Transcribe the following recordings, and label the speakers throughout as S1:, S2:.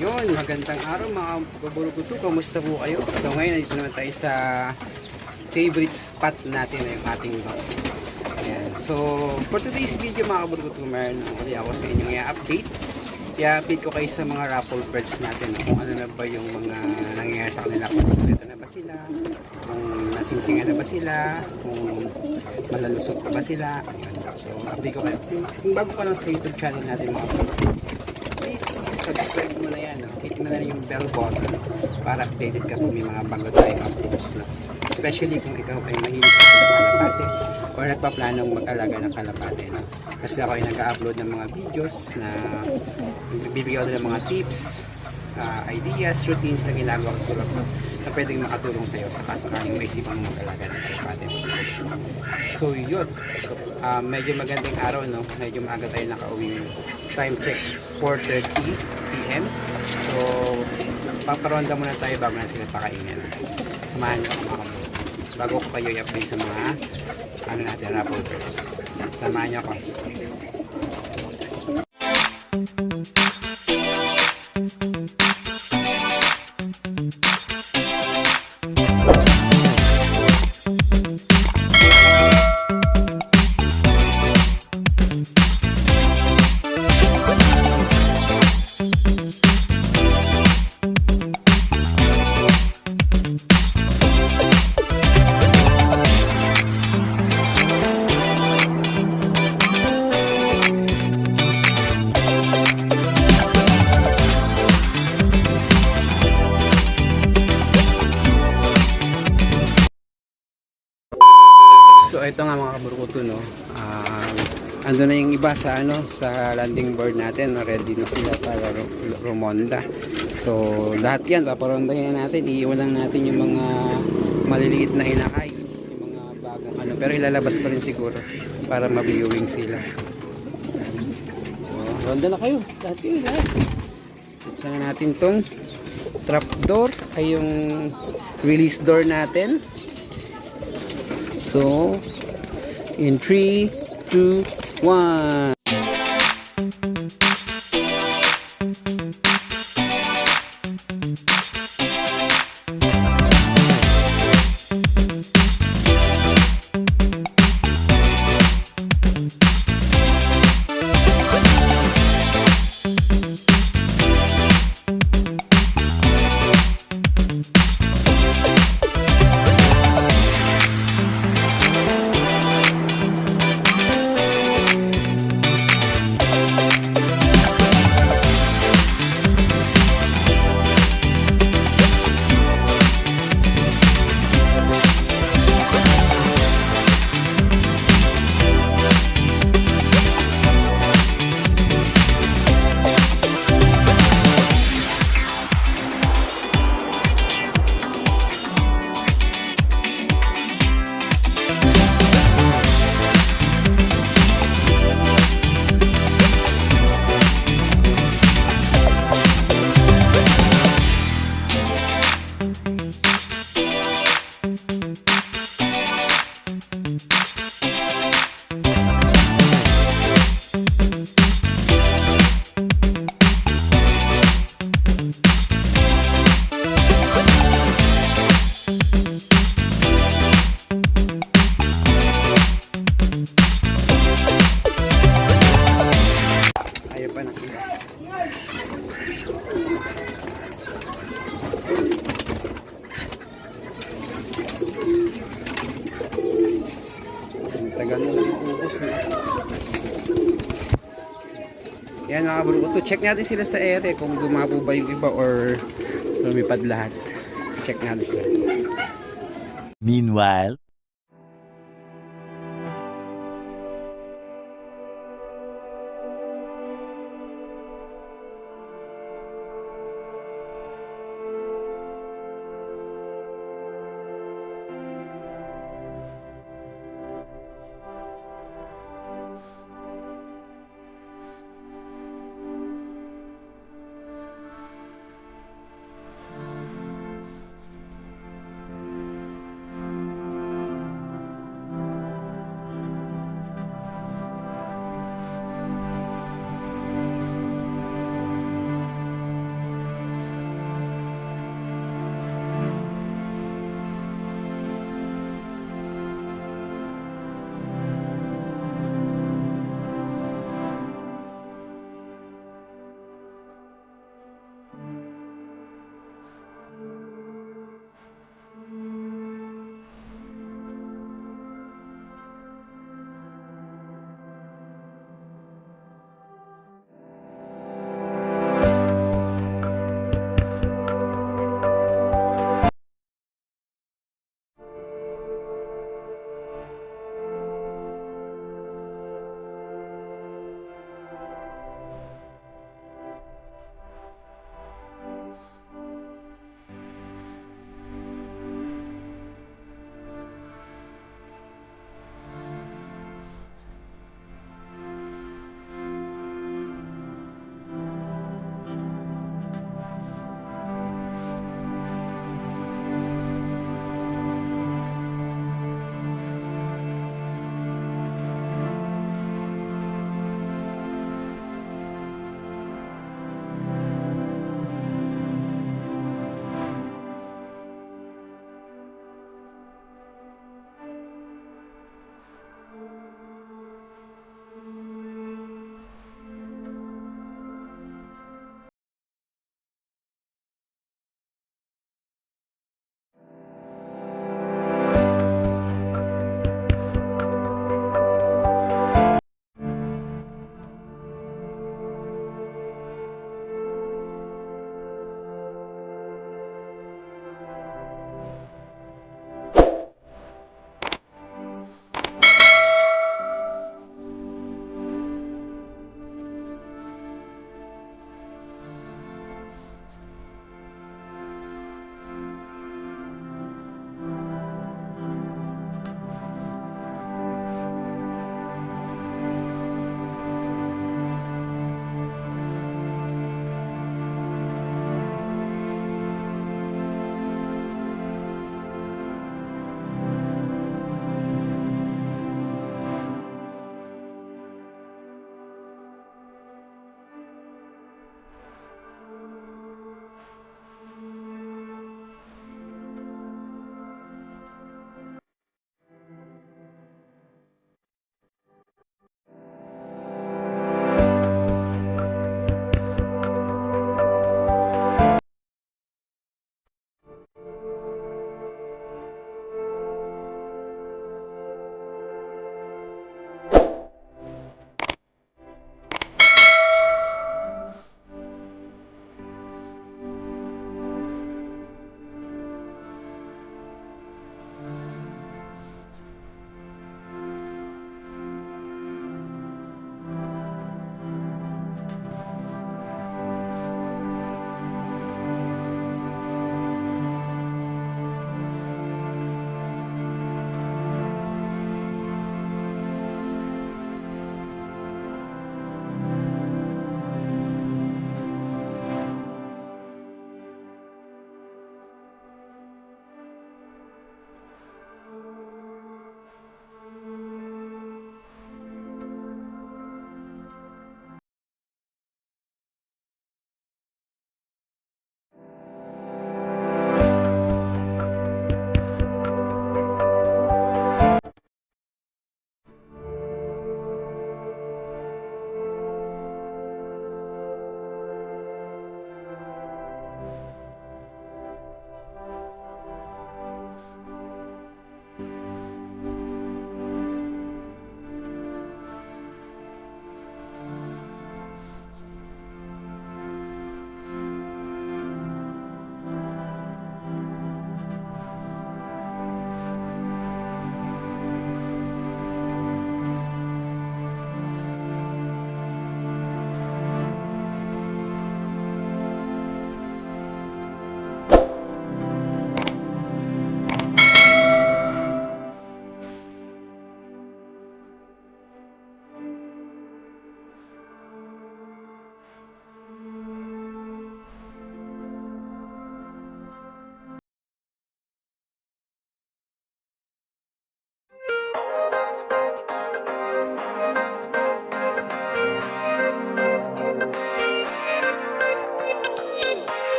S1: Yun, magandang araw mga kaburugutu. Kamusta po kayo? So ngayon, nandito naman tayo sa favorite spot natin na yung ating box. Ayan. So, for today's video mga kaburugutu, meron ulit ako sa inyong i-update. I-update ko kayo sa mga raffle birds natin. Kung ano na ba yung mga nangyayari sa kanila. Kung kumulita na ba sila, kung nasingsingan na ba sila, kung malalusot na ba sila. Ayan. So, update ko kayo. Kung bago ka lang sa YouTube channel natin mga kaburugutu, please subscribe mo na yan, no? Hit mo na yung bell button para updated ka kung may mga bago tayong uploads, no? Especially kung ikaw ay mahilig sa kalapate or nagpaplanong mag-alaga ng kalapate, no? Kasi ako ay nag-upload ng mga videos na bibigyan ko ng mga tips, ideas, routines na ginagawa ko sa vlog na pwedeng makatulong sa iyo sa kasakaling may isipang mag-alaga ng kalapate. So yun, medyo magandang araw, no? Medyo maaga tayo nakauwi. Time check is 4:30 PM. So paparonda muna tayo bago na sila pakainin. Samahan nyo ako mga kaburugutu bago ko kayo i-update sa mga ano natin, raffle birds. Samahan nyo ako. So ito nga mga kaburugutu, no. Ando na yung iba sa sa landing board natin, ready na sila para rumonda. So lahat yan paparondahin natin, iiwan lang natin yung mga maliliit na inakay, yung mga bagong pero ilalabas pa rin siguro para ma-viewing sila. So, ronda na kayo, lahat. Buksan na natin tong trap door, ay yung release door natin. So, in 3, 2, 1. Tagal na lang ubos na. Yan mga kaburugutu, check natin sila sa ere kung dumabo ba yung iba or lumipad lahat. Check natin sila.
S2: Meanwhile,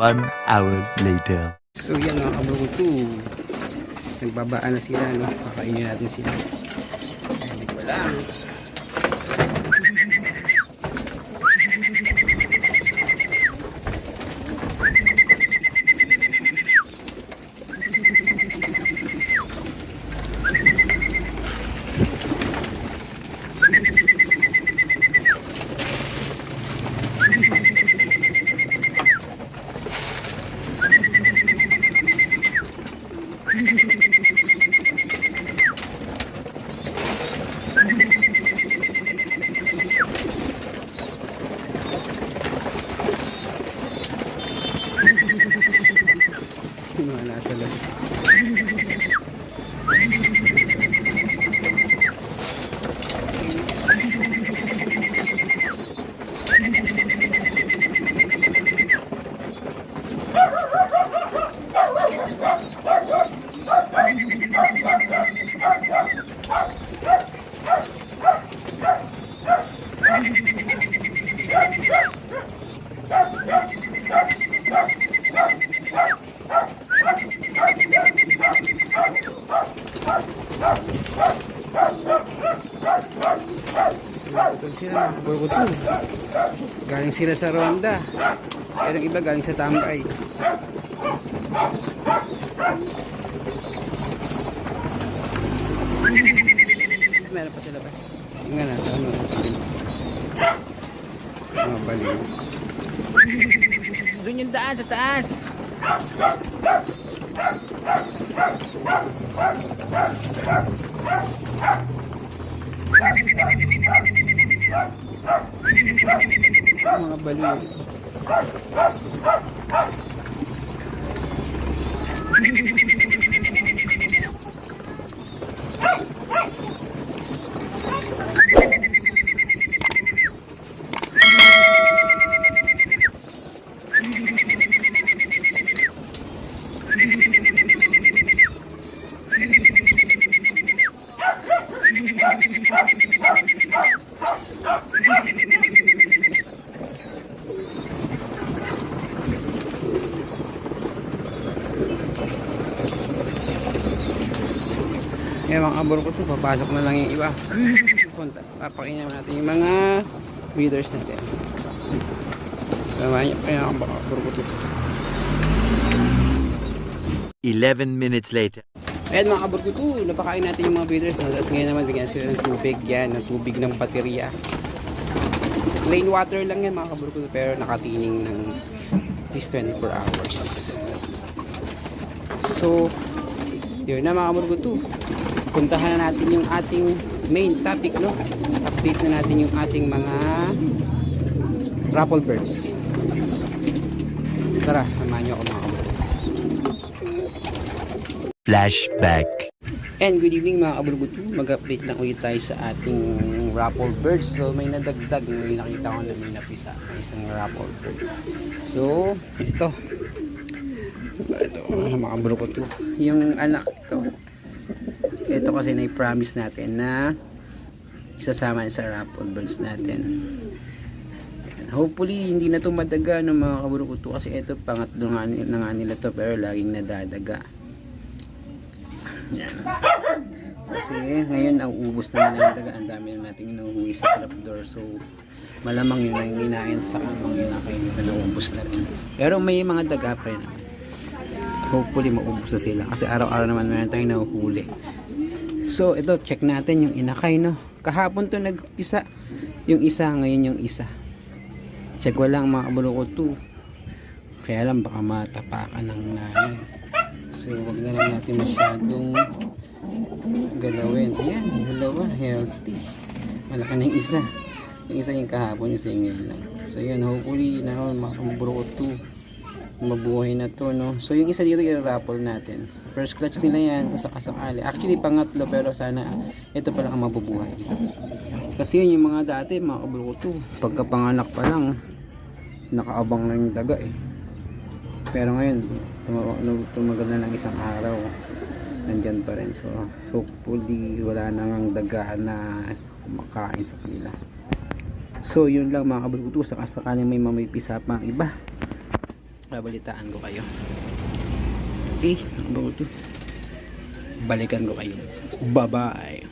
S2: One hour later.
S1: So yan mga kabrukuto, nagbabaan na sila, no? Kakainin natin sila. Hindi ko lang. Mga nasa labas. Ito sila mga kabrukuto. Galing sila sa ronda. Pero yung iba galing sa tambay. Meron pa sa labas. Yung nga nasa ano. Mga baliw. Doon yung daan sa taas. Mga baliw. Ngayon mga kabrukuto, papasok na lang yung iba. Papakinggan natin yung mga breeders natin. Samahan niyo pa yung mga kabrukuto.
S2: 11 minutes later.
S1: Ayan mga kabrukuto, napakain natin yung mga breeders. Tapos ngayon naman bigyan sila ng tubig. Yan, ng tubig ng baterya. Plain water lang yan mga kabrukuto, pero nakatining ng at least 24 hours. So, yun na mga kabrukuto. puntahan na natin yung ating main topic, no? Update na natin yung ating mga raffle birds. Tara, samahan nyo ako mga kabro.
S2: Flashback.
S1: And good evening mga kabrugutu. Mag-update lang ulit tayo sa ating raffle birds. So may nadagdag, may nakita ko na may napisa na isang raffle bird. So ito mga kabrugutu, yung anak ito kasi na-promise natin na isasama sa raffle birds natin. And hopefully hindi na ito madaga ng mga kabrugutu, kasi ito pangatlo na nga nila to, pero laging nadadaga. Yan. Kasi ngayon ang ubos naman ng daga, ang dami na natin inuhuli sa trapdoor, so malamang yun ang ginain sa kamang inakay na naubos na rin. Pero may mga daga pa rin naman, hopefully maubos na sila kasi araw-araw naman meron tayong nahuhuli. So ito, check natin yung inakay, no? Kahapon to nagpisa yung isa, ngayon yung isa. Check ko lang mga kabuloko 2, kaya lang baka matapakan ng nanay. So wag na lang natin masyadong galawin. Ayan, dalawa, healthy. Malaki na yung isa. Yung isa yung kahapon, yung ngayon lang. So yun, hopefully na makamburo 2 mabuhay na to, no? So yung isa dito i-raffle natin. First clutch nila yan kung sakasakali. Actually pangatlo, pero sana ito pa lang ang mabubuhay. Kasi yun yung mga dati, mga kaburo 2, pagkapanganak pa lang nakaabang na yung daga eh. Pero ngayon tumagal na ng isang araw, nandyan pa rin. So hopefully wala nang daga na kumakain sa kanila. So yun lang mga kabuluto, sakasakaling may mamipisa pa ang iba, babalitaan ko kayo. Okay kabuluto, balikan ko kayo. Bye bye.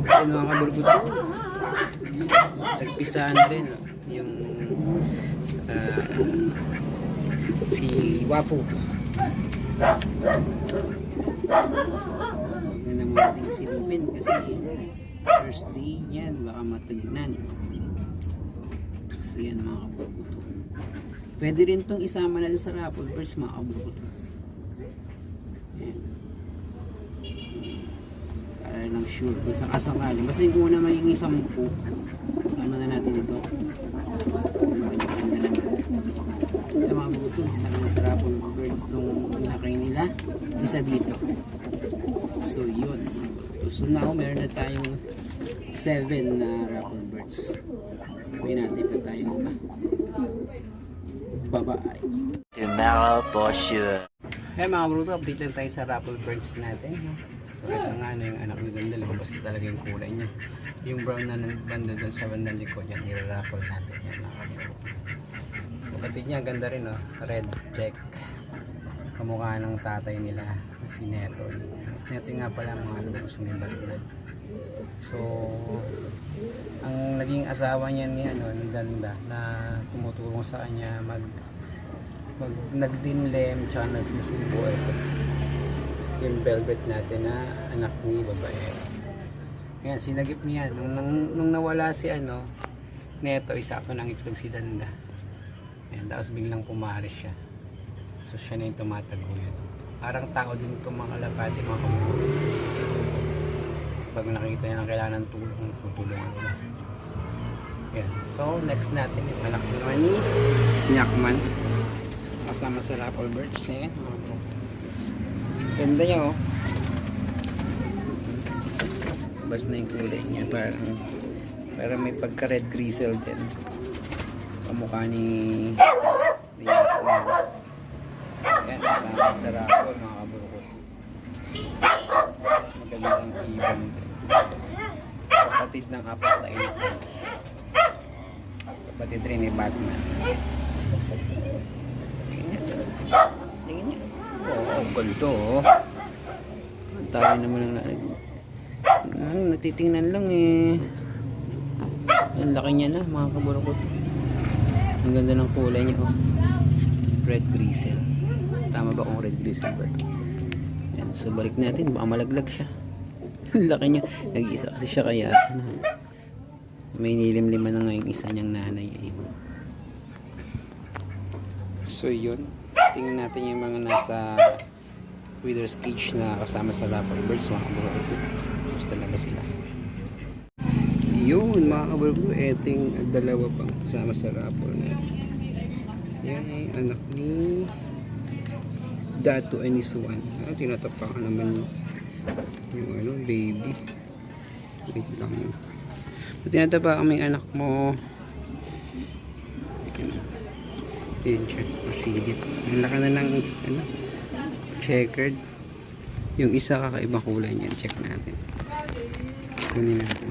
S1: Ayun mga kaburguto, nagpisahan na rin, no? Yung si Wapo. Huwag na naman natin silipin kasi first day yan, baka matagnan. So yan mga kaburguto, pwede rin tong isama na sa raffle birds mga kaburguto. Lang sure kung sakasakali, basta yung una may 10, sama na natin ito. Maganda naman yung mga buto, isama na sa raffle birds itong inakay nila, isa dito. So yun, so now meron na tayong 7 na raffle birds. May natin pa tayo iba. Bye bye.
S2: Tomorrow for sure.
S1: Hey mga bruto, update lang tayo sa raffle birds natin. So ito nga na yung anak ni Ganda, lumabas na talaga yung kulay niya. Yung brown na banda doon sa bandang likod yan, i-raffle natin yan. Kapatid niya, ganda rin, oh. Red check. Kamukha ng tatay nila, si Netoy. Si Netoy nga pala mga lubos may balat. So ang naging asawa niya ni Ganda na tumutulong sa kanya nagdimlem tsaka nagsusubo, yung velvet natin na anak ni babae. Ngayon, sinagip niya nung nawala si Neto, isakto nang itlog si Danda. Ayan, tapos biglang pumaris siya. So siya na yung tumataguyod. Parang tao din itong mga kalapati, mga kamuro. Pag nakita niya ng kailangan ng tulong, tutulungan nila. Ayan. So next natin yung anak naman ni Nyakman, kasama sa raffle birds. Ganda niya, oh. Bas na yung kulay niya, parang may pagka red grizzle din, kamukha ni yan, kasama sa raffle mga kaburukot. Magandang ibon din, kapatid ng 4 na inakan, kapatid rin ni Batman. Tingin niya, oh. Ang ganito oh. Tayo naman ang natitingnan lang eh. Ang laki niya na mga kaburukot. Ang ganda ng kulay niya oh. Red gristle. Tama ba kung red gristle ba ito? Yan, so balik natin, baka malaglag siya. Ang laki niya. Nag-iisa kasi siya kaya may nilimliman na nga yung isa niyang nanay eh. So yun, tingnan natin yung mga nasa breeder's cage na kasama sa Raffle Birds mga kaburukot. Gusto talaga sila. Yun mga kaburukot, eting dalawa pang kasama sa Raffle natin. Yan ay anak ni Dato and his one. Tinatapakan naman yung baby. Wait lang. So, tinatapakan mo yung anak mo. Yun siya, masilip. Ang laki na ng checkered. Yung isa kakaibang kulay niyan. Check natin. Kunin natin.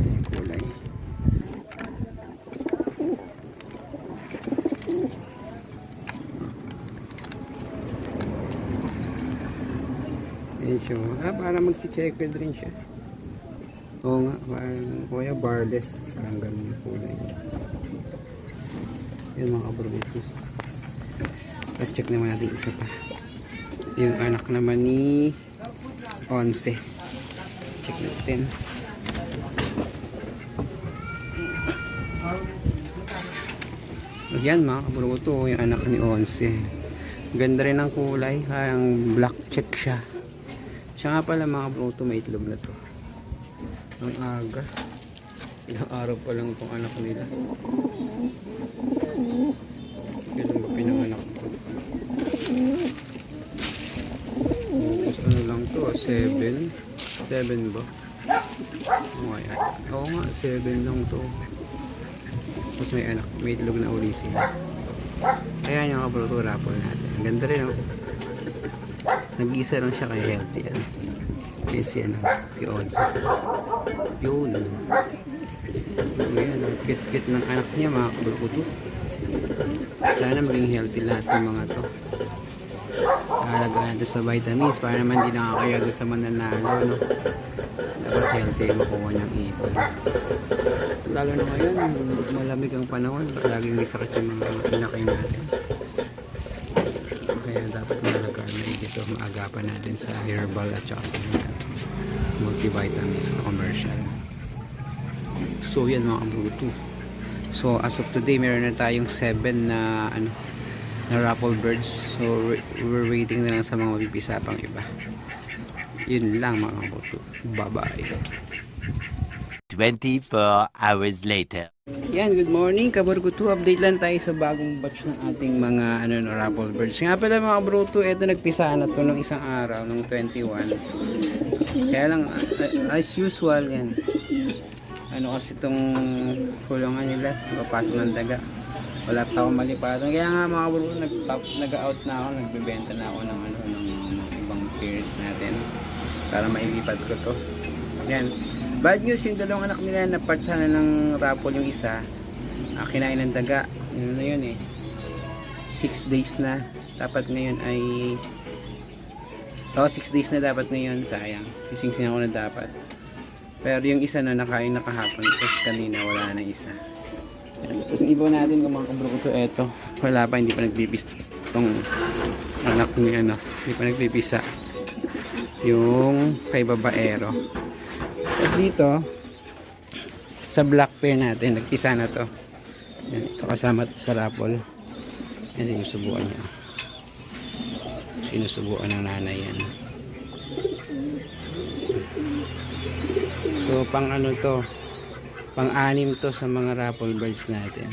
S1: Yung kulay. Yun siya. Para mag-checkered rin siya. Oo nga, parang kuya barless. Parang ganun yung kulay niya. Yun mga kaburukot. Let's check naman natin isa pa. Yung anak naman ni 11. Check natin. Ayan mga kaburukot, yung anak ni 11. Ganda rin ang kulay. Parang black check siya. Siya nga pala mga kaburukot, may itlog na to. Ang aga. Ilang araw pa lang itong anak nila. Kailan ba pinanganak ko? Tapos ano lang to, 7 ba? Oo nga, 7 lang to. Tapos may anak, may itlog na uli sila. Kaya yung kaburukot raffle natin. Ganda rin oh. Nag-iisa lang siya kaya healthy yan. Yes, si Odds. Yun. Ayan, kit-kit ng anak niya mga kaburukot. Sana maging healthy lahat ng mga to. Alagaan ito sa vitamins para naman di nakakaya doon sa mananalo, no? Dapat healthy makuha niyang ipon. Lalo na ngayon, malamig ang panahon, laging may sakit yung mga inakay natin. Kaya dapat malagaan na dito, maagapan natin sa herbal at saka multivitamins na commercial. So yan mga kaburukot. So as of today, meron na tayong 7 na na Raffle Birds. So we're waiting na lang sa mga mapipisa pang iba. Yun lang mga kaburukot. Bye-bye.
S2: 24 hours later.
S1: Yan, good morning kaburukot. Update lang tayo sa bagong batch ng ating mga Raffle Birds. Nga pala mga kaburukot, ito nagpisa na to nung isang araw, nung 21. Kaya lang as usual yan. Kasi itong kulungan nila, papasok ng daga. Wala pa akong malipatan. Kaya nga mga bro, nag-out na ako, nagbebenta na ako ng ibang pairs natin para mailipat ko to. Yan. Bad news, yung dalawang anak nila na part sana ng raffle yung isa, kinain ng daga. Yun na yun eh. 6 days na. Dapat ngayon ay 6 days na dapat ngayon. Sayang. Sising-sing ako na dapat. Pero yung isa na nakain na kahapon, tapos kanina wala na isa. Yan. Tapos iba natin kung mga kaburukot, eto. Wala pa, hindi pa nagpipisa. Itong anak ni hindi pa nagpipisa. Yung kay babaero. At dito, sa black pair natin, nagpisa na to. Yan, ito kasama to sa raffle. Yan, sinusubuan niya. Sinusubuan ng nanay yan. So pang to, pang-anim to sa mga Raffle Birds natin.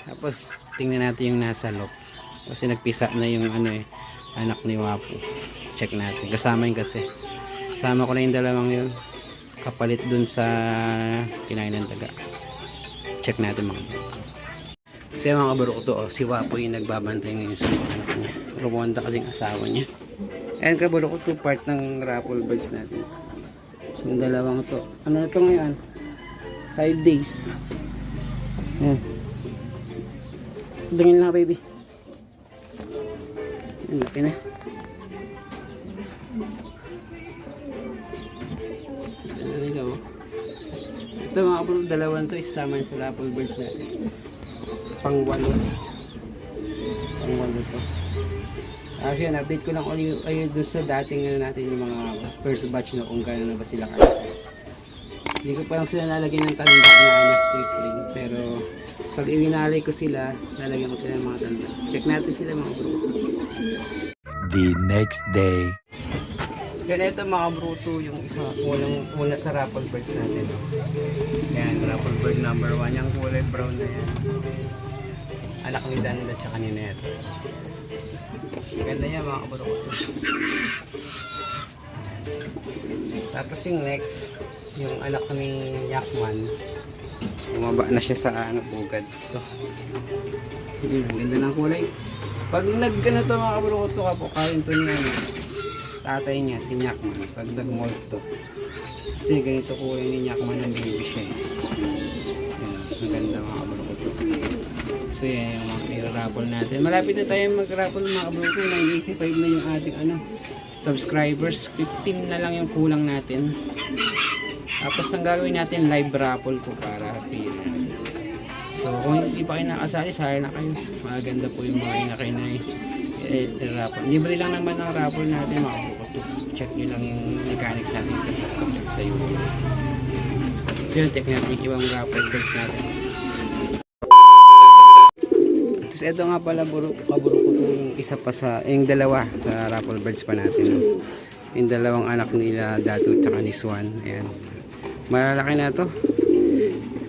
S1: Tapos tingnan natin yung nasa loob. Kasi nagpisa na yung anak ni Wapo. Check natin. Kasama yun kasi. Kasama ko na yung dalawang yun. Kapalit dun sa kinain ng daga. Check natin mga kaburukot. Kasi mga kaburukot to, si Wapo yung nagbabantay ngayon sa mga anak niya. Rumonda kasing asawa niya. Ayan kaburukot to, part ng Raffle Birds natin. Yung dalawang to. Ano na to ngayon? 5 days. Ayan. Tingin lang baby. Ang laki na. Ito, ito mga bro, dalawan to, isasama sa raffle birds natin. Pang-walo to. Kasi yun, update ko lang ulit kayo doon sa dating natin yung mga first batch na kung gano'n na ba sila kaya. Hindi ko pa lang sila nalagyan ng tanda na clip ring, pero pag iwinalay ko sila, lalagyan ko sila ng mga tanda. Check natin sila mga bro.
S2: The next day.
S1: Yan, ito mga bruto yung isa una sa raffle birds natin. Yan, raffle bird number 1, yung kulay brown na yan. Anak ni Danda tsaka ni Neto. Ganda niya mga bruto. Tapos yung next, yung anak ni Yakman. Bumaba na siya sa bugad. Ito. Ganda ng kulay. Pag nag-gano to mga bruto kain to niya. Tatay niya, si Yakman, pag nag-molt to. Kasi ganito kulay ni Yakman ng baby siya. Ang ganda mga kabalo to. So yan yung mga i-raffle natin. Malapit na tayo mag-raffle mga kabalo to. 985 na yung ating subscribers. 15 na lang yung kulang natin. Tapos ang gagawin natin, live raffle ko para happy na. So kung hindi pa kayo nakasali, sali na kayo. Maganda po yung mga inakay na raffle. Libre lang naman ang raffle natin mga kabalo. Check nyo lang yung mechanics natin sa YouTube. So yun, check natin yung ibang raffle birds natin. Tapos ito nga pala kaburo ko yung isa pa sa, yung dalawa sa raffle birds pa natin. Yung dalawang anak nila, Dato tsaka ni Swan. Ayan. Malalaki na to.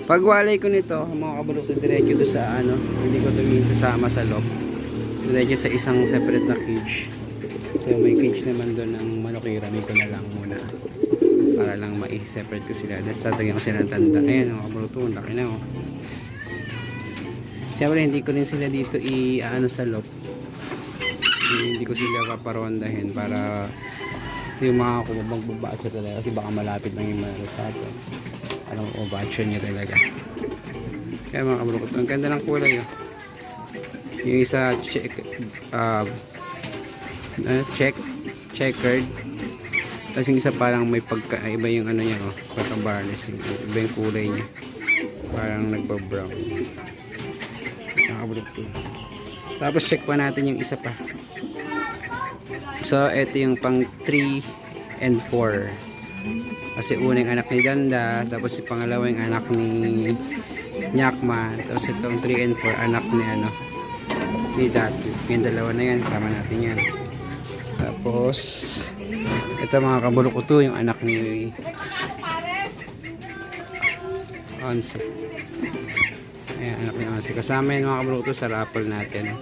S1: Pag walay ko nito, mga kaburo ko diretso to sa hindi ko to sasama sa loob. Diretso sa isang separate na cage. So may cage naman doon ng manokira, ko na lang muna para lang ma-separate ko sila. Tapos tatagyan ko sila ng tanda. Ayan mga kaburo to, laki na oh. Siyempre hindi ko rin sila dito sa loob. Hindi ko sila paparondahin para yung mga magbabasa talaga kasi baka malapit lang yung malasato. Alam mo, batch nyo talaga. Kaya mga kabro, ang ganda ng kulay oh. Yung isa checkered. Tapos yung isa parang may iba yung niya oh, pagka-barnes, iba yung kulay niya. Parang nagba-brown. Tapos check pa natin yung isa pa. So ito yung pang 3 and 4. Kasi unang anak ni Danda, tapos si pangalawang anak ni Yakman, tapos itong 3 and 4 anak ni ni Datu. Yung dalawa na yan, sama natin yan. Tapos ito mga kabulok ko to, yung anak ni Onse. Ayan, anak ni Onse. Kasama yung mga kabulok to sa raffle natin.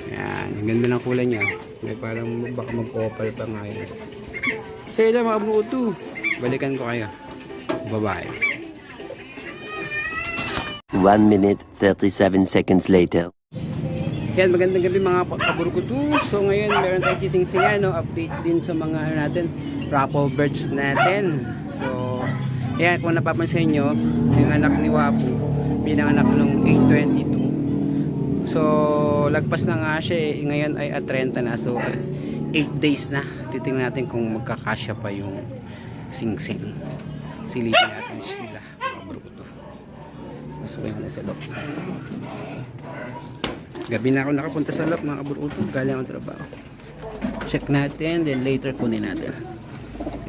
S1: Ayan, ang ganda ng kulay niya. May parang baka mag-opal pa ngayon. So yun lang mga kabulok to. Balikan ko kayo. Bye-bye.
S2: 1 minute 37 seconds later.
S1: Yan, magandang gabi mga kaburukutu. So ngayon meron tayong sising-singa, update din sa mga natin, raffle birds natin. So yan, kung napapansin nyo, yung anak ni Wapu, pinanganak nung 8/22. So lagpas na nga siya ngayon ay 30 na. So 8 days na. Titingnan natin kung magkakasya pa yung sing-sing. Silipin natin sila mga kaburukutu. Masukin na sa loob. Gabi na ako nakapunta sa loob mga kaburukutu, galing akong trabaho. Check natin, then later kunin natin.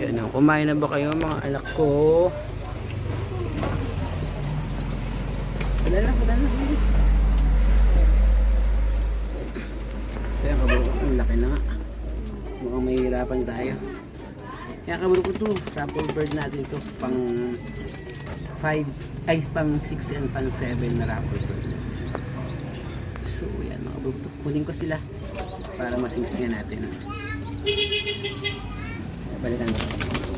S1: Yan o, kumain na ba kayo mga anak ko? Wala na. Kaya kaburukutu, ang laki na nga. Mukhang mahihirapan tayo. Kaya kaburukutu, raffle bird natin ito pang 5, ay pang 6 and pang 7 na raffle bird. So yan mga kabruto, kunin ko sila para masingsingan natin. Balikan ko.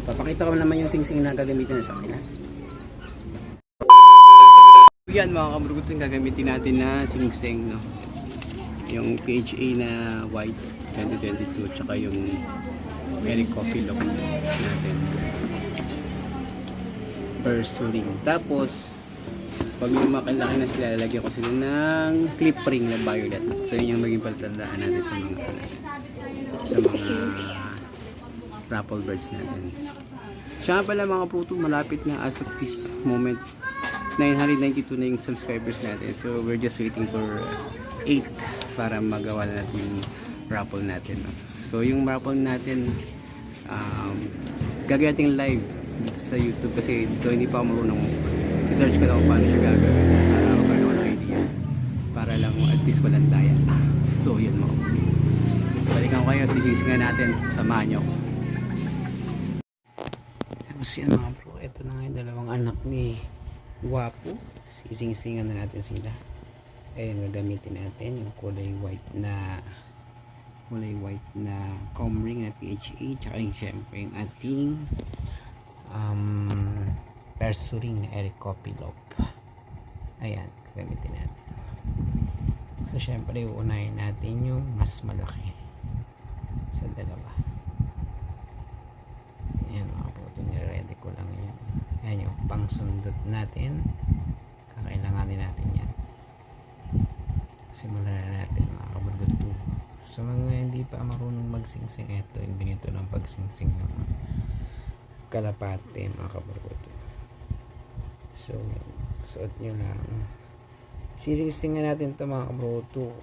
S1: Papakita ko naman yung singsing na gagamitin sa akin. Yan mga kabruto, yung gagamitin natin na singsing, no? Yung PHA na white 2022 tsaka yung very coffee look natin. Pursuing. Tapos Pag lumalaki na sila, lalagyan ko sila ng clip ring na violet. So yun yung maging pagtandaan natin sa mga raffle birds natin. Siya pala mga puto, malapit na as of this moment 992 na yung subscribers natin. So we're just waiting for 8 para magawa na natin yung raffle natin. So yung raffle natin gagawin natin live dito sa YouTube kasi dito hindi pa ako marunong i-search ko lang kung paano siya gagawin para magkaroon ako ng idea para lang at least walang daya. So yun mga puto, balikan ko kayo at sisisingan natin, samahan nyo ako. Tapos yan mga bro, ito na nga yung dalawang anak ni Guwapo. Sising-singan na natin sila. Ayun, gagamitin natin yung kulay white na comb ring na PHA, tsaka yung syempre yung ating persuring na Eric Copilop. Ayan, gagamitin natin. So syempre uunahin natin yung mas malaki sa dalawa. Ayan mga puto, nire-ready ko lang yan. Ayan yung pangsundot natin, kakailanganin natin yan. Simulan na natin mga kaburguto. Sa mga hindi pa marunong magsingsing, ito yung ganito ng pagsingsing ng kalapate mga kaburguto. So suot nyo lang, sisingsingan natin ito mga kaburguto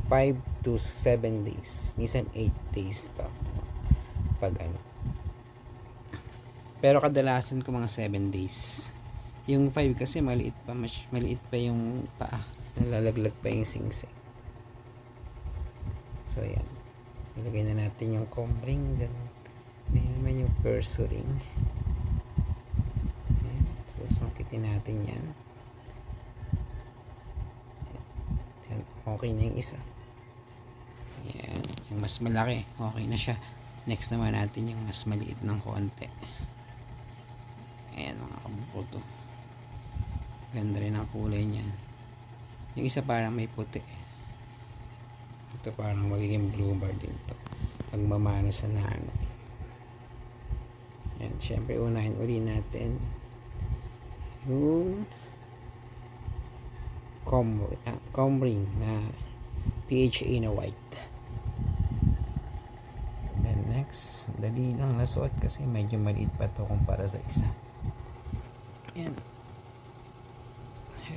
S1: 5 to 7 days, minsan 8 days pa pag ano. Pero kadalasan ko mga 7 days. Yung 5 kasi maliit pa yung paa. Nalalaglag pa yung singsing. So ayan. Ilagay na natin yung comb ring. Ganun naman yung persuring. Ayan. So sangkitin natin yan. Ayan. Okay na yung isa. Ayan. Yung mas malaki. Okay na siya. Next naman natin yung mas maliit ng konti. Ayan mga kabuto, ganda rin ang kulay niyan. Yung isa parang may puti, ito parang magiging blue bar din to pag mamano sa nano. Ayan, syempre unahin uli natin yung comb ring na PHA na white. Then next, dali lang nasuot kasi medyo maliit pa to kumpara sa isa. Ayan.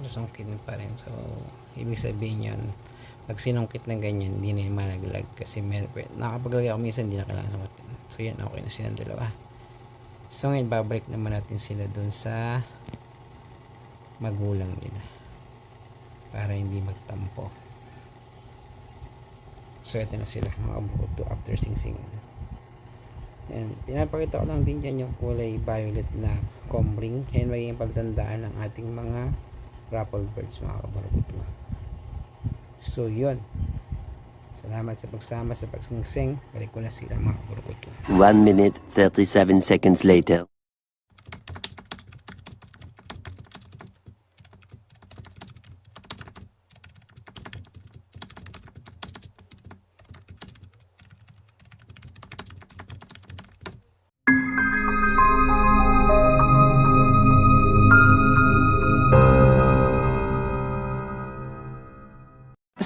S1: Sungkit pa rin. So, ibig sabihin yun, pag sinungkit na ganyan, hindi na yung malaglag. Kasi nakapaglagay ako minsan, hindi na kailangan sungkitin. So, yan, okay na silang dalawa. So, ngayon, babalik naman natin sila dun sa magulang nila. Para hindi magtampo. So, ito na sila, mga buto after singsingan. Ayan, pinapakita ko lang din dyan yung kulay violet na comb ring. Yan magiging pagtandaan ng ating mga raffle birds mga kabarbuto. So yun, salamat sa pagsama sa pagsingsing. Balik ko na sila mga kabarbuto.
S2: 1 minute 37 seconds later.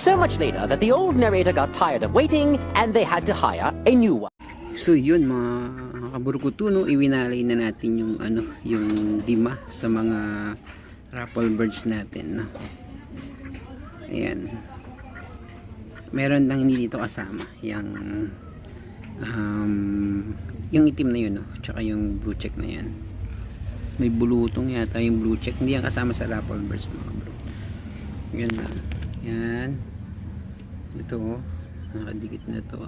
S3: So much later that the old narrator got tired of waiting and they had to hire a new one.
S1: So yun mga kaburguto, no, iwinalay na natin yung yung dima sa mga raffle birds natin, no. Ayan. Meron lang hindi dito kasama yung itim na yun, no, tsaka yung blue check na yan. May bulutong yata yung blue check, hindi yan kasama sa raffle birds mga bro. Yan lang. Yan. Ito, nakadikit na to.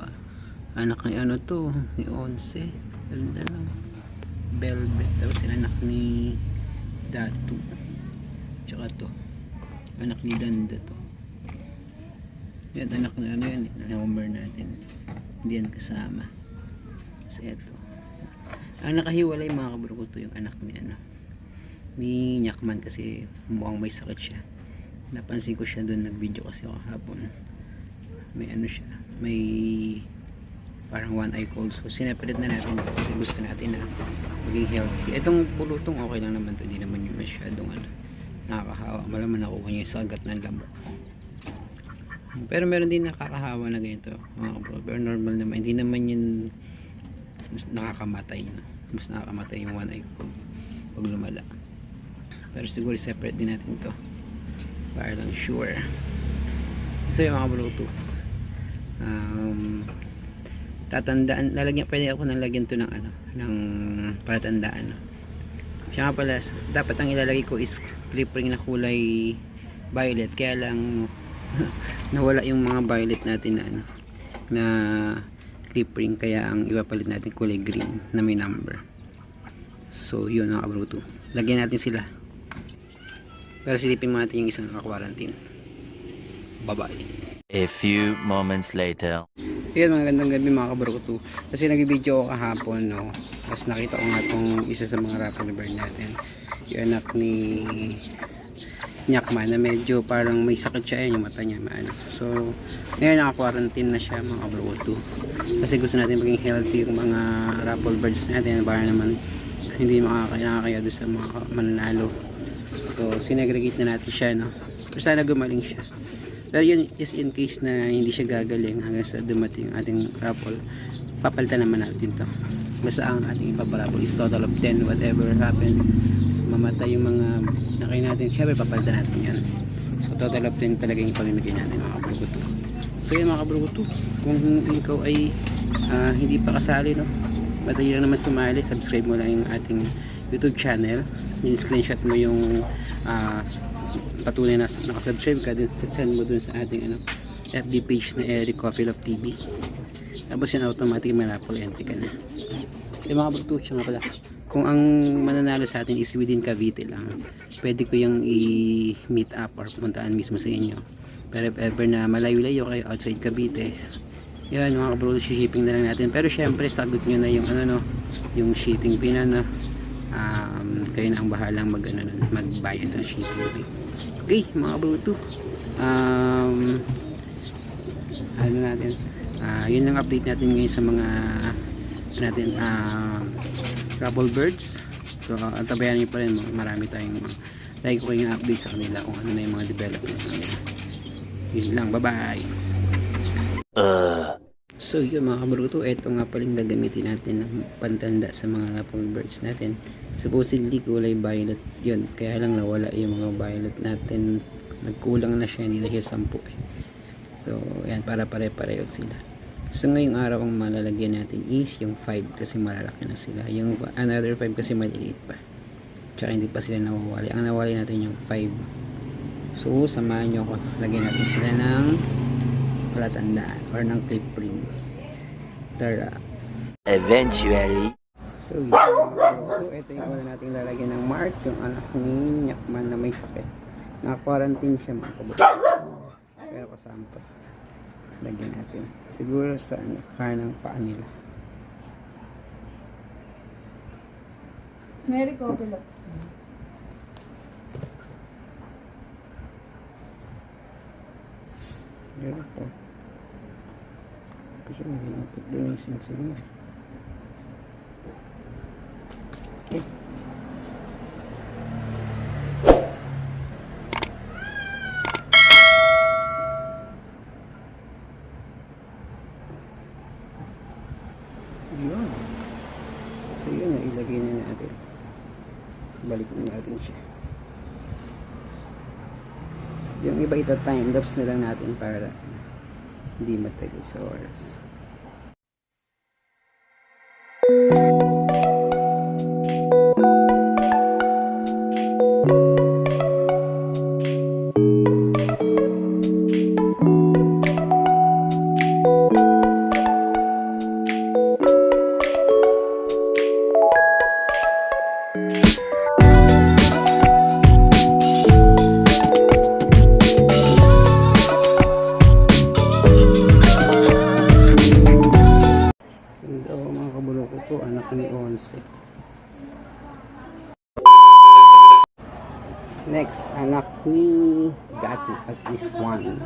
S1: Anak ni ano to, ni Once. Ganda lang. Velvet. Tapos yung anak ni Datu. Tsaka to. Anak ni Danda to. Yan, anak na ano yan. Homer natin. Hindi yan kasama. So, ito. Ang nakahiwalay mga kabro ko to yung anak ni ano. Ni Nyakman kasi mukhang may sakit siya. Napansin ko siya doon, nag-video kasi ako hapon. May ano siya, may parang one eye cold. So sineparate na natin kasi gusto natin na maging healthy. Itong bulutong okay lang naman to, hindi naman yung masyadong ano, nakakahawa. Malaman nakuha niya sa agat ng lamok. Pero meron din nakakahawa na ganito mga bro, pero normal naman, hindi naman yun mas nakakamatay, no? Mas nakakamatay yung one eye pag lumala. Pero siguro separate din natin to para lang sure. So yung mga bro to, tatandaan, pwede ako nang lagyan to ng ano, ng palatandaan, no? Siya nga pala, dapat ang ilalagay ko is clip ring na kulay violet, kaya lang nawala yung mga violet natin na ano, na clip ring, kaya ang ipapalit natin kulay green na may number. So yun mga kabruto, lagyan natin sila, pero silipin mo natin yung isang naka-quarantine. Bye bye.
S2: A few moments later.
S1: Yan, mga gandang gabi mga kabruto, kasi nag-video ako kahapon, no? Tapos nakita ko nga itong isa sa mga rapper bird natin, yung anak ni Nyakman, na medyo parang may sakit siya, yung mata niya maano. So ngayon naka-quarantine na siya mga kabruto, kasi gusto natin maging healthy yung mga raffle birds natin para naman hindi makakaya doon sa mga mananalo. So sinegregate na natin siya, no? Pero sana gumaling siya. Pero yun, just in case na hindi siya gagaling hanggang sa dumating ating raffle, papalitan naman natin to. Basta ang ating ipaparapol is total of 10. Whatever happens, mamatay yung mga nakain natin, syempre papalitan natin yan. So total of 10 talaga yung pamimigay natin mga kabruto. So yun mga kabruto, kung ikaw ay hindi pa kasali, no, madali lang naman sumali. Subscribe mo lang yung ating YouTube channel, yung screenshot mo yung patunay na nakasubscribe ka, din send mo dun sa ating ano, FB page na Eric Coffee Love TV. Tapos yun, automatic may raffle entry ka na. Yung mga kabruto, siya nga pala, kung ang mananalo sa atin is within Cavite lang, pwede ko yung i-meet up or puntaan mismo sa inyo. Pero if ever na malayo-layo kayo outside Cavite, yun mga kabro, shipping na lang natin. Pero syempre sagot nyo na yung ano, no, yung shipping fee na, kayo na ang bahalang magbayad ng shipping fee. Okay mga kabro, ano natin, yun lang update natin ngayon sa mga natin raffle birds. So antabayan nyo pa rin, marami tayong like ko kayong update sa kanila kung ano na yung mga developments nila. Yun lang, bye bye. So yun mga kabruto, ito nga paling gagamitin natin ng pantanda sa mga raffle birds natin. Supposedly kulay violet yun, kaya lang nawala yung mga violet natin, nagkulang na siya, hindi na siya 10 eh. So yan, para pare-pareho sila. So ngayong araw ang malalagyan natin is yung 5 kasi malalaki na sila, yung another 5 kasi maliliit pa, tsaka hindi pa sila nawawali. Ang nawali natin yung 5. So samahan nyo ako, lagyan natin sila ng palatandaan or ng clip ring. Tara.
S2: Eventually.
S1: So ito yung una natin lalagyan ng mark, yung anak ni Nyakman na may sakit. Naka-quarantine siya mga kabruto, pero kasama to. Lagyan natin siguro sa kanang paa nila.
S4: Mary Copilot.
S1: Meron po. Kasi hindi natin doon yung singsing. Okay. Yun. So yun, ilagay na natin. Balik na natin siya. Yung iba ito time lapse na lang natin para hindi matagal sa oras. Anak ni 11. Next, anak ni Gati, at least one.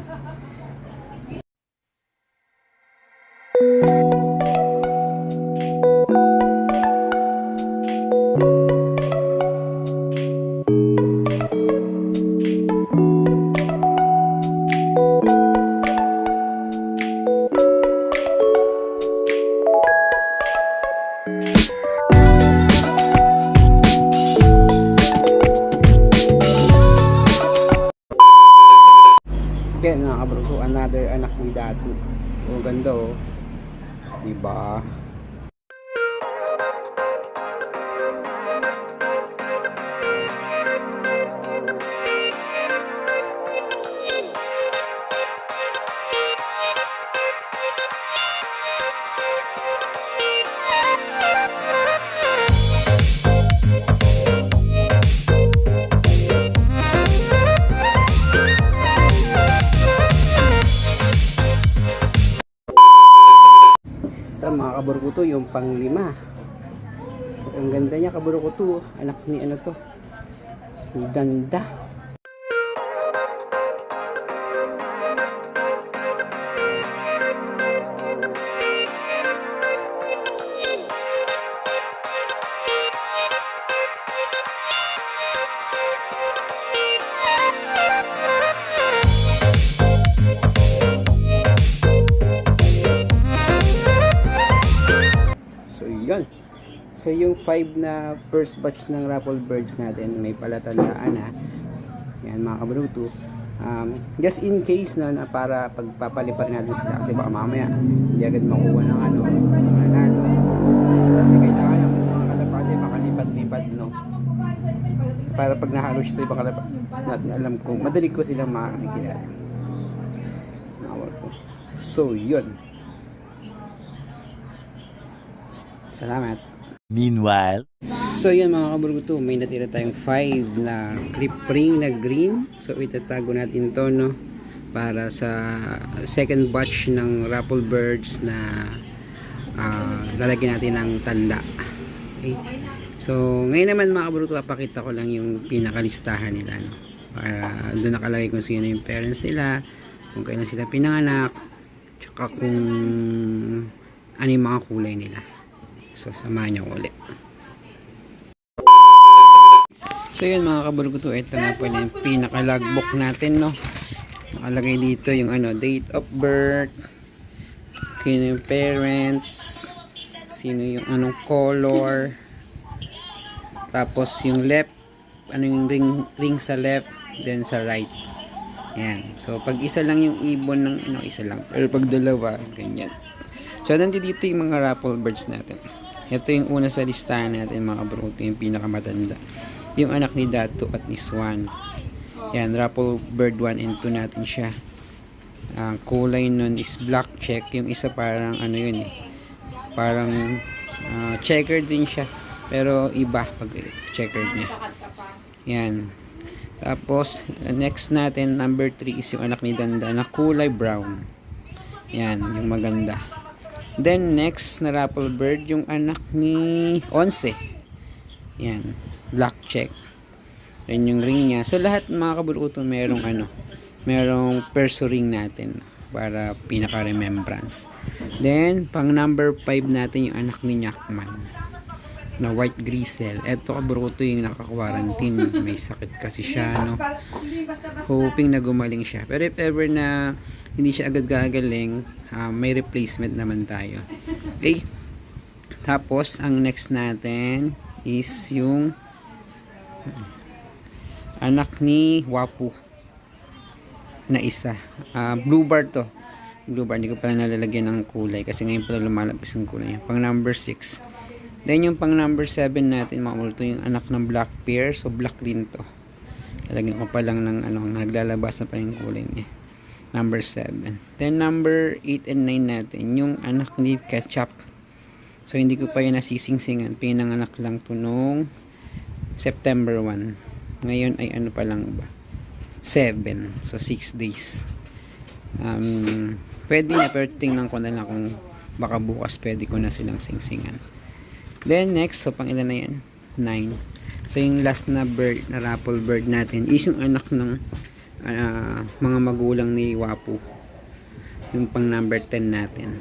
S1: Datu. Oh, ganda oh. Diba? Ito mga kaburukuto, yung pang-5. Ang ganda niya kaburukuto. Anak ni ano to. Ang ganda. Yun. So yung 5 na first batch ng raffle birds natin, may palatandaan na. Yan mga kabruto. Just in case no, na para pagpapalipat natin sila kasi baka mamaya hindi agad makuha ng ano. Kasi kailangan ng mga kalapate makalipat-lipat no. Para pag nahalo siya sa ibang kalapate natin alam kung madali ko silang makakilala. So yun. Salamat.
S2: Meanwhile,
S1: So yun mga kaburguto, may natira tayong 5 na clip ring na green. So itatago natin to no para sa second batch ng raffle birds na lalagyan natin ng tanda. Okay. So ngayon naman mga kaburguto, papakita ko lang yung pinakalistahan nila no. Para doon nakalagay kung sino yung parents nila, kung kailan sila pinanganak, tsaka kung ano yung mga kulay nila. So samahan niyo ulit. So yun mga kaburguto, ito na pala yung pinaka logbook natin no. Nakalagay dito yung ano, date of birth, sino yung parents, sino yung anong color, tapos yung left, ano yung ring sa left, then sa right. Yan. So pag isa lang yung ibon ng ano, isa lang. Pero pag dalawa, ganyan. So nandito dito yung mga raffle birds natin. Ito yung una sa listahan natin mga kaburguto, yung pinakamatanda. Yung anak ni Datu at ni Swan. Yan, raffle bird 1 and 2 natin siya. Ang kulay nun is black check. Yung isa parang ano yun eh. Parang checkered din siya. Pero iba pag checkered niya. Yan. Tapos, next natin, number 3 is yung anak ni Danda na kulay brown. Yan, yung maganda. Then next na raffle bird yung anak ni Once. Yan, black check. Yan yung ring niya. So lahat mga kaburuto merong ano, merong perso ring natin para pinaka remembrance. Then pang number 5 natin yung anak ni Nyakman na white grizzle. Eto kaburuto yung naka-quarantine. May sakit kasi siya no. Hoping na gumaling siya. Pero if ever na hindi siya agad gagaling, may replacement naman tayo. Okay. Tapos ang next natin is yung anak ni Wapu na isa. Blue bar to. Blue bar, hindi ko pala nalalagyan ng kulay kasi ngayon pala lumalabas yung kulay niya. Pang number 6. Then yung pang number 7 natin mga multo yung anak ng black pair. So black din to. Lalagyan ko pa lang ng ano, naglalabas na pa yung kulay niya. Number 7. Then number 8 and 9 natin yung anak ni Ketchup. So hindi ko pa yun nasisingsingan. Pinanganak lang to nung September 1. Ngayon ay ano pa lang ba? 7. So 6 days. Pwede na, pero tingnan ko na lang kung baka bukas pwede ko na silang singsingan. Then next, so pang ilan na yan? 9. So yung last na bird, na raffle bird natin is yung anak ng mga magulang ni Wapu. Yung pang number 10 natin.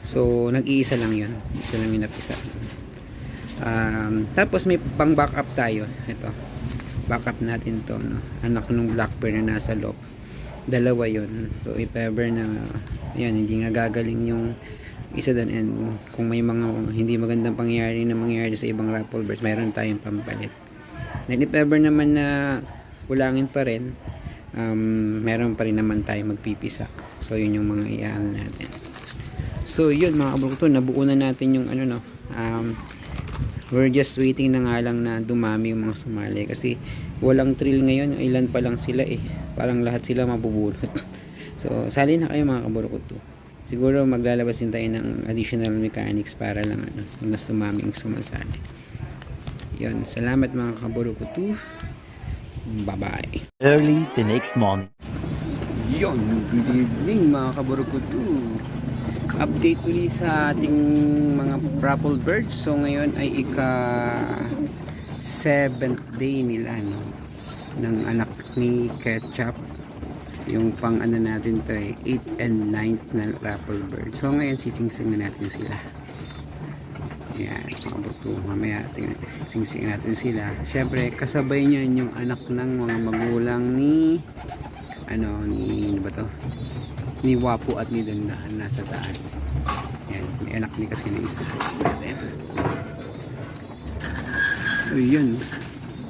S1: So nag-iisa lang yun. Isa lang yung napisa. Tapos may pang backup tayo. Ito. Backup natin to no? Anak ng black pair na nasa loob. Dalawa yun. So if ever na yan, hindi nga gagaling yung isa doon, and kung may mga hindi magandang pangyayari na mangyayari sa ibang raffle birds, mayroon tayong pampalit. And if ever naman na kulangin pa rin, meron pa rin naman tayo magpipisa. So yun yung mga iaan natin. So yun mga kabrukuto, nabuo na natin yung ano no. We're just waiting na nga lang na dumami yung mga sumali kasi walang thrill ngayon, ilan pa lang sila eh. Parang lahat sila mabubulot. So sali na kayo mga kabrukuto. Siguro maglalabas din tayo ng additional mechanics para lang ano, mas dumami yung sumasali. Yun, salamat mga kaburukutu. Bye-bye.
S2: Early the next morning.
S1: Yun, good evening mga kaburukutu. Update ulit sa ating mga raffle birds. So ngayon ay ika 7th day nila no, ng anak ni Ketchup. Yung pang ano natin to ay 8th and 9th na raffle bird. So ngayon sisingsing na natin sila. Ayan, kabuto. Mamaya singsing natin sila. Syempre kasabay niyan yung anak ng mga magulang ni ano ba to? Ni Wapo at ni Dandan nasa taas. Ayan, may anak ni kasi na isa. So yun.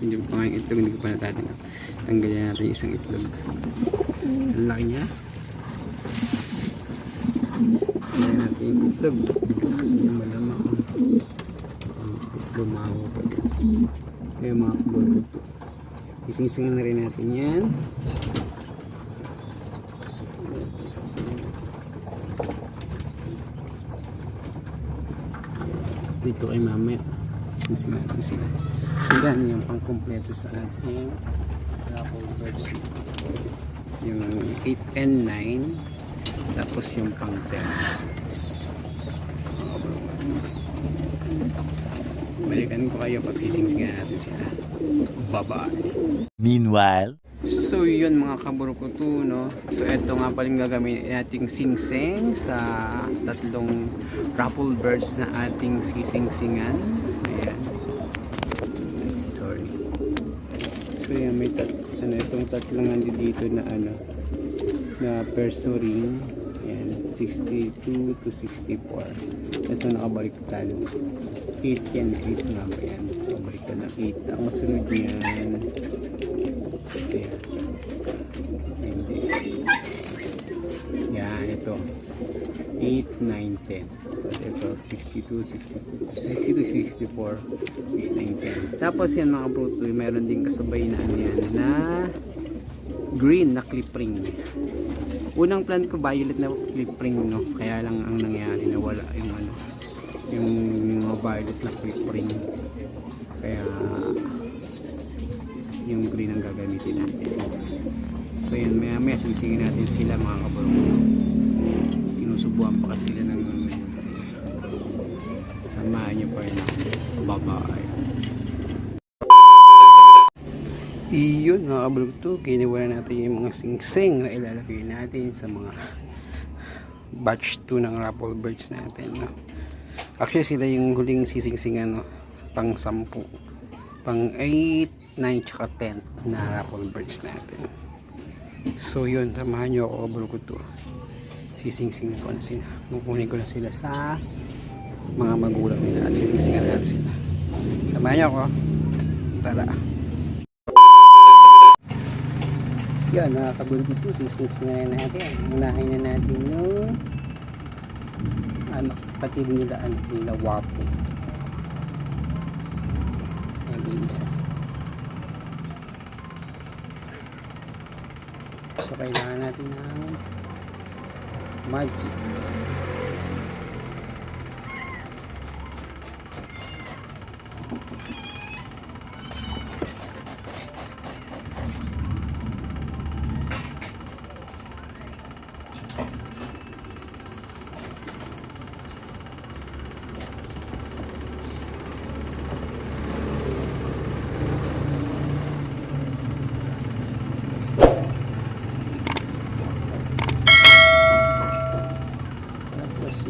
S1: Hindi pa nga yung itlog, hindi ko pa natatanggal. Tanggalin natin yung isang itlog. Ang laki niya. Tanggalin natin yung itlog. Yung malama. Lumawa pa din. Kaya mga kabulot. Isising na rin natin yan. Dito kay mamaya. Isising natin sila. Sila yung pang-kompleto sa ating raffle birds. Yung 8 and 9 tapos yung pang 10. Balikan ko kayo pag sisingsingan natin sila. Bye-bye.
S2: Meanwhile,
S1: So yun mga kaburukutu no. So eto nga paling gagamitin nating singsing sa tatlong raffle birds na ating sisingsingan. Ayan. Sorry. So yan may itong tatlong nandito na ano na perso-ring. Ayan, 62 to 64. Ito nakabaliktad. 8 yan, 8 nga ba yan? Nakabaliktad ng 8. Ang masunod yan. Ayan. Hindi. Yan, ito. 8, 9, 10. Tapos ito, 62, 64, 8, 9, 10. Tapos yan mga bruto, meron din kasabay na ano yan, na green na clip ring. Unang plan ko violet na clip ring no, kaya lang ang nangyari na wala yung ano, yung mga violet na clip ring. Kaya yung green ang gagamitin natin. So yun, maya sisingin natin sila mga kabarong. Sinusubuan pa kasi sila ng samahan nyo pa rin ako. Bye-bye. Iyon mga kabarong to, giniwala natin yung mga singsing na ilalagay natin sa mga batch 2 ng raffle birds natin no? Actually sila yung huling sisingsingan no? Pang 10, pang 8, 9 tsaka 10 na raffle birds natin. So yun, samahan nyo ako kabarong to, sisingsingan ko na sila, kukunin ko na sila sa mga magulang nila at sisingsingan natin sila. Samahan nyo ako, tara. Yan, nakakabulog ito, sisingsingan na natin. Unahin na natin yung ano, kapatid nila, ano, nila Wapo. Nag-iisa. So, kailangan natin ng magic.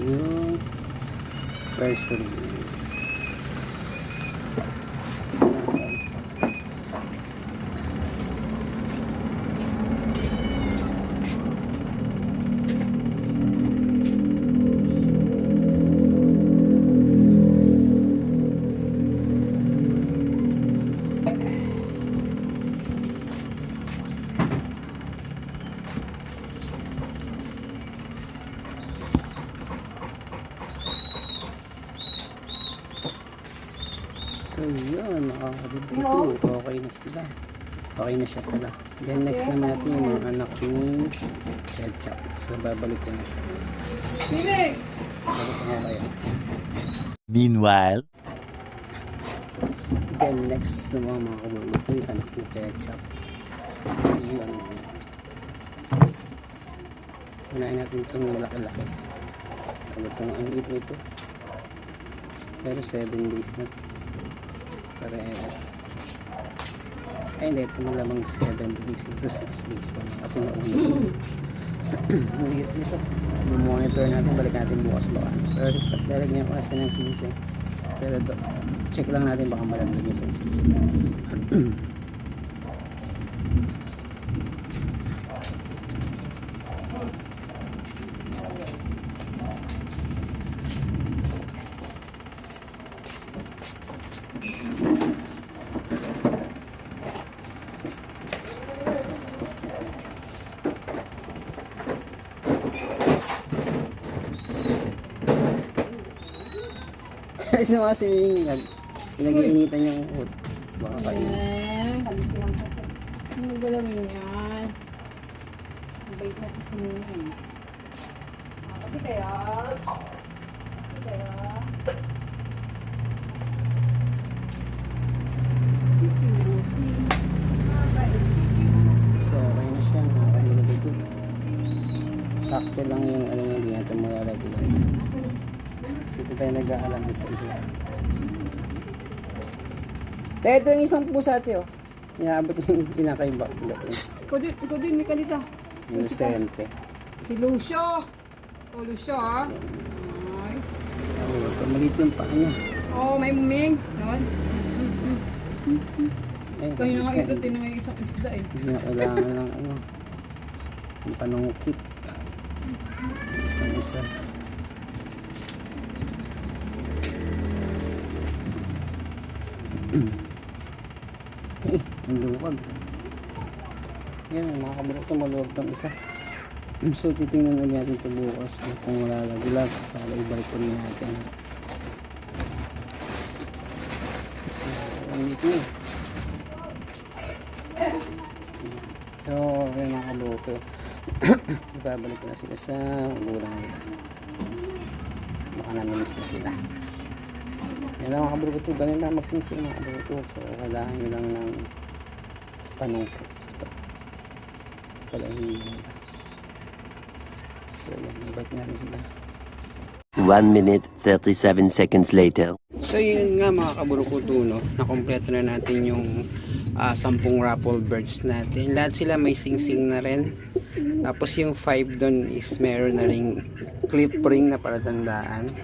S1: Yung person So yun, makakabit ito. Okay na sila. Okay na siya pala. Then next naman natin yung mga anak ni Ketchup. So babalik ko na. Balik ko kayo.
S2: Meanwhile,
S1: Then next naman mga kabulog ko yung anak ni Ketchup. Yun. Unahin natin itong laki-laki. Itong ang liit nito. Pero 7 days na. Pareho. Ay hindi, pumalamang 7 days. Ito 6 days pa. Kasi nauli. Ang liit nito. Monitor natin. Balik natin bukas ba. Pero lalagyan ko na siya ng sinising. Pero check lang natin baka malamig yung sinising. Kasi mga swimming, pinag-iinitan yung hood. Baka kayo.
S4: Ano galawin yan? Mabait na ito sa mga. Pati kaya? Pati kaya?
S1: So, okay na siya. Okay na dito. Sakto lang yung ano hindi natin malalagay lang. Dito tayo nag-aalam isa-isa. Ito yung isang pusa ate oh. Inaabot yung pinakaiba.
S4: Ikaw din, may kalita.
S1: Inosente.
S4: Si Lucio. O Lucio ha. Ay.
S1: Oh, maliit yung paa niya.
S4: Oh, may muming. Noon.
S1: Ay,
S4: Kanina nga ito, tinangay isang isda eh.
S1: hindi na kailangan ng ano. Yung panungkit. Isa-isa. Ang luwag. Yan, mga kabarok, maluwag ng isa. So, titingnan ulit natin ito bukas kung wala laglag. Para ibalik ulit natin. Ang ito eh. So, yan mga kabarok. Ibabalik ko na sila sa gurang nila. Baka naminis na sila. Yan lang mga kabruto, ganyan lang magsingsing mga kabruto. So, kailangan nyo lang ng panungkit. Ito. Palahin. So, yan, ibalik natin sila.
S2: 1 minute 37 seconds later.
S1: So, yun nga mga kabruto, no? Nakompleto na natin yung 10 raffle birds natin. Lahat sila may singsing na rin. Tapos yung 5 doon is meron na ring clip ring na palatandaan.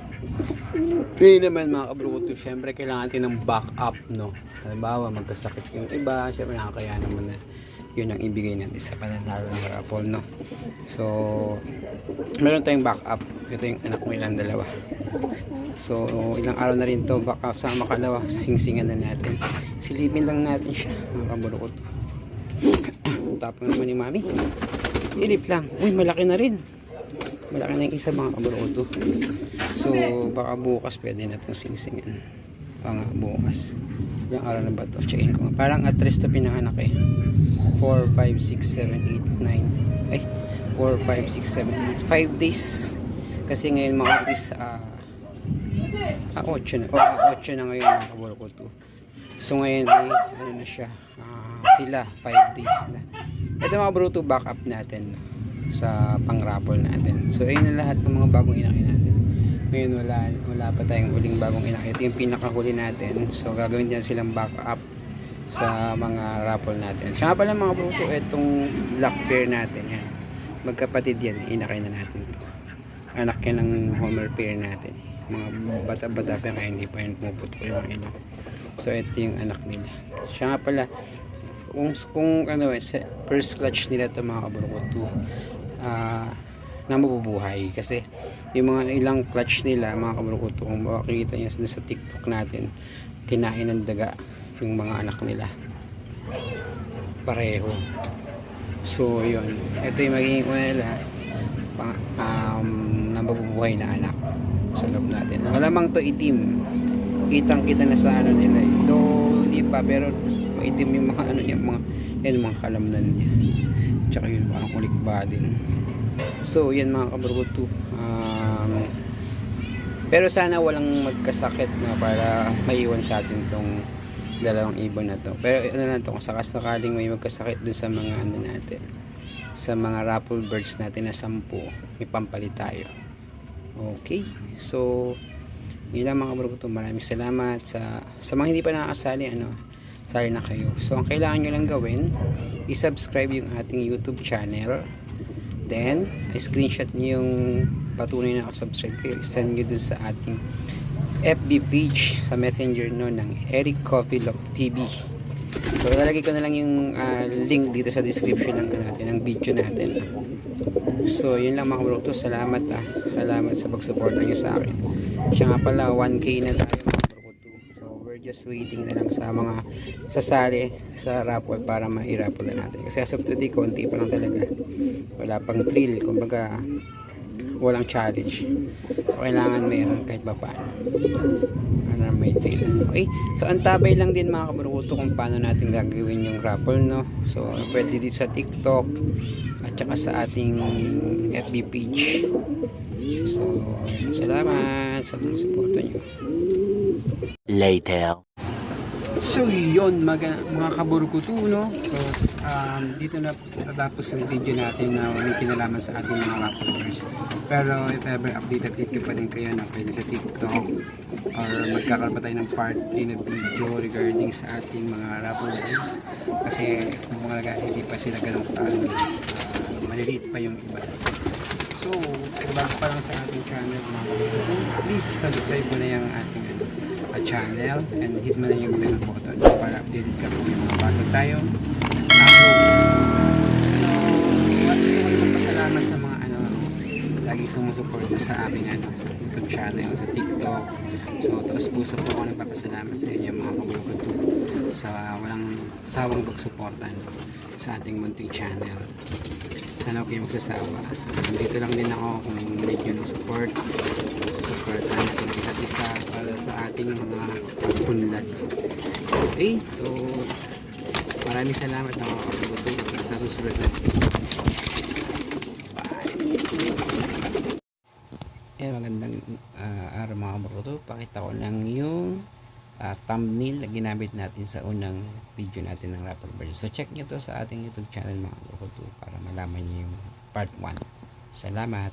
S1: Yun naman mga kabruto, syempre kailangan natin ng backup, no? Halimbawa, magkasakit yung iba, syempre nakakaya naman na yun ang ibigay natin sa pananalo ng raffle, no? So, meron tayong backup. Ito yung anak mo ilang dalawa. So, ilang araw na rin to, baka sa makalawa, singsingan na natin. Silipin lang natin siya, mga kabruto. Tapos naman ni mami. Silip lang. Uy, malaki na rin. Malaki na yung isa mga kabruto. So, baka bukas pwede na itong singsingan. Baka bukas. Ilang araw na ba ito? Checkin ko nga. Parang at rest to pinanganak eh. 4, 5, 6, 7, 8, 9. Ay, 4, 5, 6, 7, 8. 5 days. Kasi ngayon mga kabruto, 8 na. 8 na ngayon mga kabruto. So, ngayon ay, ano na siya. Sila, 5 days na. Ito mga kabruto, backup natin sa pang-raffle natin. So, ayun na lahat ng mga bagong inaki natin. Ngayon, wala pa tayong huling bagong inaki. Ito yung pinakahuli natin. So, gagawin din silang backup sa mga raffle natin. Siya nga pala mga kabruto, itong black pair natin. Yan. Magkapatid yan. Inaki na natin ito. Anak yan ng Homer pair natin. Mga bata-bata pa kaya hindi pa yun pumuputok yung mga inak. So, ito yung anak nila. Siya nga pala, kung ano first clutch nila ito mga kabruto na mabubuhay kasi yung mga ilang clutch nila mga kabruto kung makikita nyo sa TikTok natin kinain ng daga yung mga anak nila pareho. So yun, ito yung magiging una nila na mabubuhay na anak sa loob natin. Malamang to itim kitang-kita na sa ano nila eh. Though di pa, pero maitim yung mga ano niya, mga kalamnan niya. Tsaka yun parang kulikba din. So yan mga kaburguto, pero sana walang magkasakit na para maiwan sa atin tong dalawang ibon na to. Pero ano lang to, kung sakasakaling may magkasakit dun sa mga ano natin, sa mga raffle birds natin na 10, may pampalit tayo. Okay, so yun lang mga kaburguto. Maraming salamat sa mga hindi pa nakakasali, sali na kayo. So ang kailangan nyo lang gawin, i-subscribe yung ating YouTube channel, then screenshot nyo yung patunay na nakasubscribe kayo, send nyo dun sa ating FB page sa messenger ng Eric Coffee Lock TV. So ilalagay ko na lang yung link dito sa description ng video natin. So yun lang mga kaburguto. Salamat sa pagsuporta nyo sa akin. Siya nga pala 1K na tayo mga kaburguto. So we're just waiting na lang sa mga sasali sa raffle para ma-raffle na natin. Kasi as of today, konti pa lang talaga. Wala pang thrill, kumbaga walang challenge. So kailangan mayroon kahit pa paano para may thrill. Okay, so antabay lang din mga kaburguto kung paano natin gagawin yung raffle, no? So pwede dito sa TikTok at saka sa ating FB page. So salamat sa mga suporta nyo.
S2: Later.
S1: So yun mga kaburguto, no? So dito na tatapos yung video natin na may kinalaman sa ating mga raffle birds. Pero if ever update ko pa rin kayo na pwede sa TikTok or magkakaroon pa tayo ng part 3 na video regarding sa ating mga raffle birds. Kasi kung mga hindi pa sila ganun maliliit pa yung iba. So bago pa lang sa ating channel mga kaburguto, please subscribe mo na yung ating channel and hit mo na yung bell button para updated ka kung may mga bago tayong uploads. So gusto ko rin magpasalamat sa mga lagi sumusuporta sa aming YouTube channel sa TikTok. So taos puso po ako nagpapasalamat sa inyo mga kaburguto sa walang sawang pagsuporta sa ating munting channel. Sana kayo magsasawa. Dito lang din ako kung need nyo ng support natin isa't isa para sa ating mga pagpunlad. Okay, so maraming salamat mga kaburguto sa susunod na video. Magandang araw mga kaburguto. Pakita ko lang yung thumbnail na ginamit natin sa unang video natin ng raffle birds. So check nyo to sa ating YouTube channel mga kaburguto para malaman nyo yung part 1. Salamat.